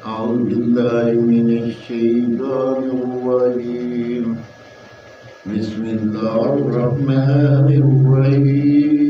أعوذ بالله من الشيطان الرجيم بسم الله الرحمن الرحيم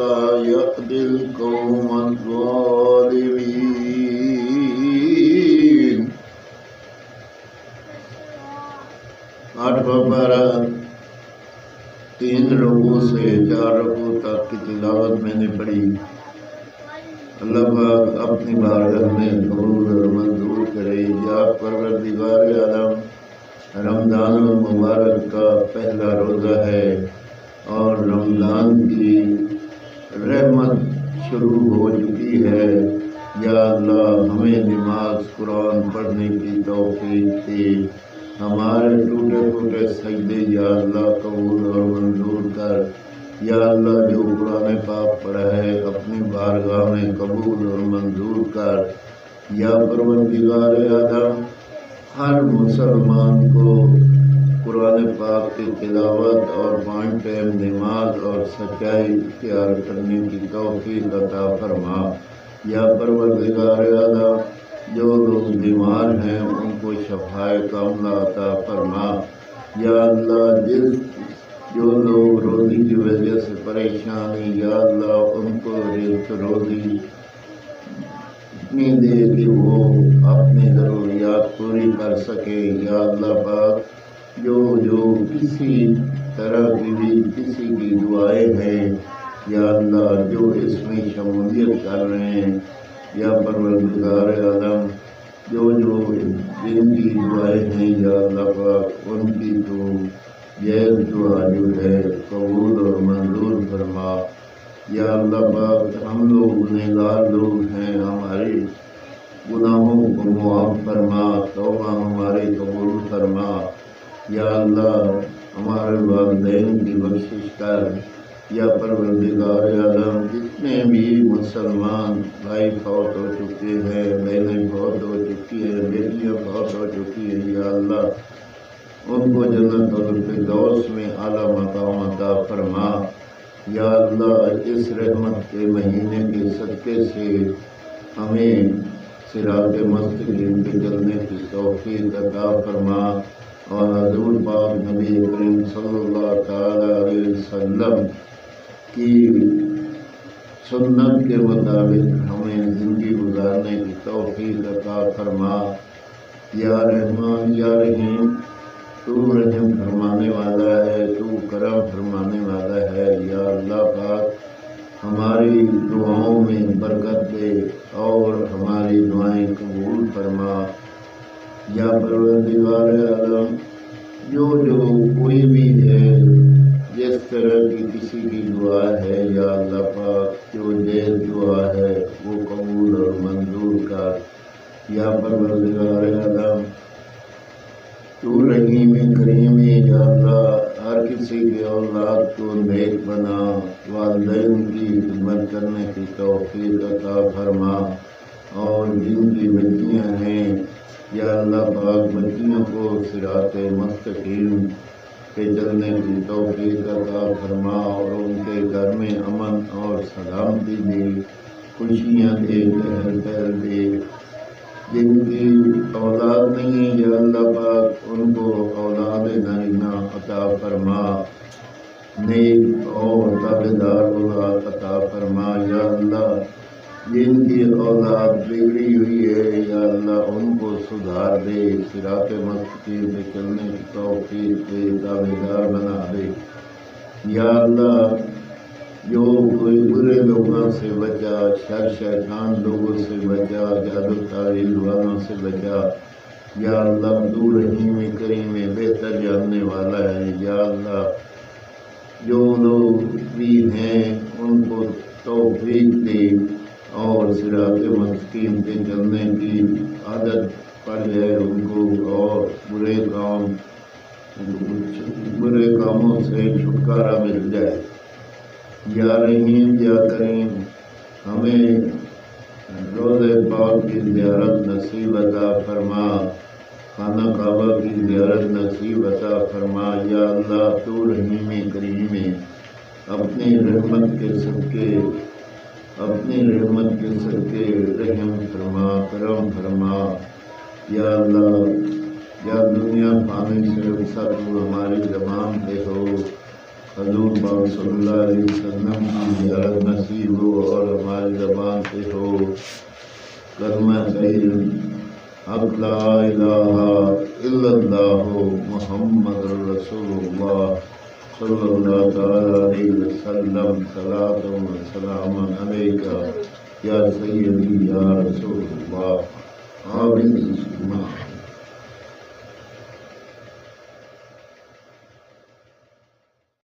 لا يهدي القوم الظالمين. 8واں پارہ 3 رکوع سے 4 رکوع تک کی تلاوت میں نے پڑھی. اللہ پاک اپنی بارگاہ میں قبول اور منظور کرے. یا پروردگار عالم، رمضان المبارک کا پہلا روزہ ہے اور رمضان کی رحمت شروع ہو چکی ہے. یا اللہ ہمیں نماز قرآن پڑھنے کی توفیق دے. ہمارے ٹوٹے پھوٹے سجدے یا اللہ قبول اور منظور کر. یا اللہ جو قرآن پاک پڑھا ہے اپنی بارگاہ میں قبول اور منظور کر. یا پروردگار عالم، ہر مسلمان کو قرآن پاک کی تلاوت اور 5 ٹائم نماز اور سچائی اختیار کرنے کی توفیق عطا فرما. یا پروردگار عالم، جو لوگ بیمار ہیں ان کو شفائے کاملہ عطا فرما. یا اللہ جو لوگ روزی کی وجہ سے پریشان ہیں، یا اللہ ان کو رزق روزی اتنی دے کہ وہ اپنی ضروریات پوری کر سکے. یا اللہ پاک جو کسی طرح کی بھی کسی کی دعائیں ہیں، یا اللہ جو اس میں شمولیت کر رہے ہیں، یا پروردگار عالم جو جن کی دعائیں ہیں، یا اللہ پاک ان کی تو یہ دعا جو ہے قبول اور منظور فرما. یا اللہ پاک ہم لوگ گنہگار لوگ ہیں، ہمارے گناہوں کو معاف فرما. توبہ ہماری قبول فرما. یا اللہ ہمارے والدین کی بخشش کر. یا پروردگار عالم جتنے بھی مسلمان بھائی فوت ہو چکے ہیں، بہنیں فوت ہو چکی ہیں، بیٹیاں فوت ہو چکی ہیں، یا اللہ ان کو جنت الفردوس میں اعلیٰ مقام عطا فرما. یا اللہ اس رحمت کے مہینے کے صدقے سے ہمیں صراط مستقیم پہ چلنے کی توفیق عطا فرما. اور حضور پاک نبی کریم صلی اللہ تعالی علیہ وسلم کی سنت کے مطابق ہمیں زندگی گزارنے کی توفیق عطا فرما. یا رحمان یا رحیم، تو رحم فرمانے والا ہے، تو کرم فرمانے والا ہے. یا اللہ پاک ہماری دعاؤں میں برکت دے اور ہماری دعائیں قبول فرما. یا پروردگار عالم جو کوئی بھی ہے جس طرح کی کسی کی دعا ہے، یا اللہ پاک جو جیز دعا ہے وہ قبول اور منظور کر. یا پروردگار عالم تو رحیم کریم، یا اللہ ہر کسی کے اولاد کو نیک بنا. والدین کی خدمت کرنے کی توفیق عطا فرما. اور جن کی بچیاں ہیں، یا اللہ پاک بچیوں کو صراط مستقیم پہ چلنے کی توفیق عطا فرما. اور ان کے گھر میں امن اور سلامتی دے، خوشیاں دے، چہل پہل دے. جن کی اولاد نہیں، یا اللہ پاک ان کو اولاد نارینہ عطا فرما. نیک اور تابعدار اولاد عطا فرما. یا اللہ جن کی اولاد بگڑی ہوئی ہے، یا اللہ ان کو سدھار دے، صراط مستقیم پہ چلنے کی توفیق دے، تابعدار بنا دے. یا اللہ جو کوئی برے لوگوں سے بچا، شر شیطان لوگوں سے بچا، جادو تعویذ والوں سے بچا. یا اللہ تو رحیم کریم بہتر جاننے والا ہے. یا اللہ جو لوگ بھی ہیں ان کو توفیق دے اور صراط مستقیم پہ چلنے کی عادت پڑ جائے ان کو، اور برے کاموں سے چھٹکارا مل جائے. یا رحیم یا کریم ہمیں روضہ پاک کی زیارت نصیب عطا فرما، خانہ کعبہ کی زیارت نصیب عطا فرما. یا اللہ تو رحیم کریم اپنی رحمت کے صدقے رحم فرما، کرم فرما. یا اللہ یا دنیا پانے سے رخصت ہو، ہماری زبان پہ ہو، حضور پاک صلی اللہ علیہ وسلم کی زیارت نصیب ہو اور ہماری زبان سے ہو کلمہ طیب اب لا الہ الا اللہ محمد رسول اللہ صلی اللہ تعالی علیہ وسلم صلاۃ و سلام علیکہ یا سیدی یا رسول اللہ آمین۔